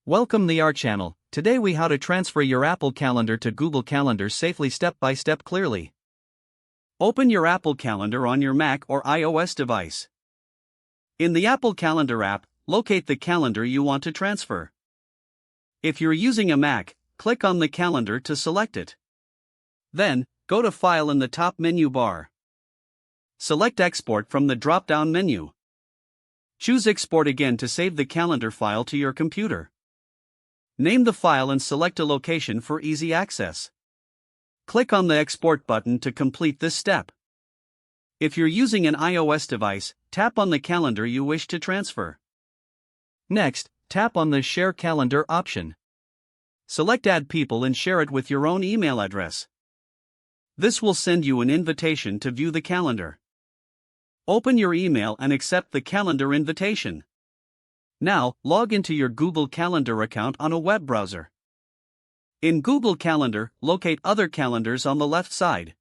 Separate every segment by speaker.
Speaker 1: Welcome to our channel. Today we how to transfer your Apple Calendar to Google Calendar safely step by step clearly. Open your Apple Calendar on your Mac or iOS device. In the Apple Calendar app, locate the calendar you want to transfer. If you're using a Mac, click on the calendar to select it. Then, go to File in the top menu bar. Select Export from the drop-down menu. Choose Export again to save the calendar file to your computer. Name the file and select a location for easy access. Click on the Export button to complete this step. If you're using an iOS device, tap on the calendar you wish to transfer. Next, tap on the Share Calendar option. Select Add People and share it with your own email address. This will send you an invitation to view the calendar. Open your email and accept the calendar invitation. Now, log into your Google Calendar account on a web browser. In Google Calendar, locate Other Calendars on the left side.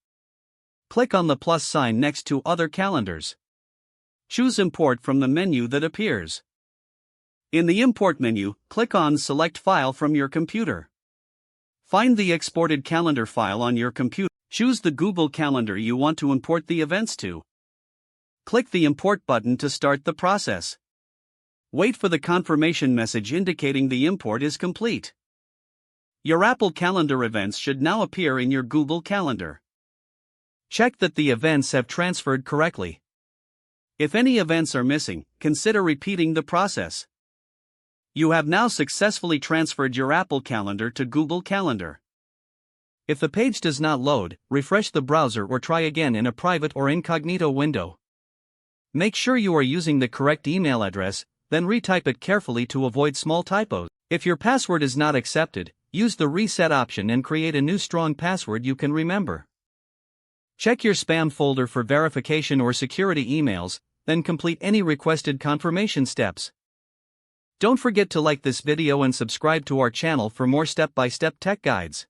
Speaker 1: Click on the plus sign next to Other Calendars. Choose Import from the menu that appears. In the Import menu, click on Select File from your computer. Find the exported calendar file on your computer. Choose the Google Calendar you want to import the events to. Click the Import button to start the process. Wait for the confirmation message indicating the import is complete. Your Apple Calendar events should now appear in your Google Calendar. Check that the events have transferred correctly. If any events are missing, consider repeating the process. You have now successfully transferred your Apple Calendar to Google Calendar. If the page does not load, refresh the browser or try again in a private or incognito window. Make sure you are using the correct email address, then retype it carefully to avoid small typos. If your password is not accepted, use the reset option and create a new strong password you can remember. Check your spam folder for verification or security emails, then complete any requested confirmation steps. Don't forget to like this video and subscribe to our channel for more step-by-step tech guides.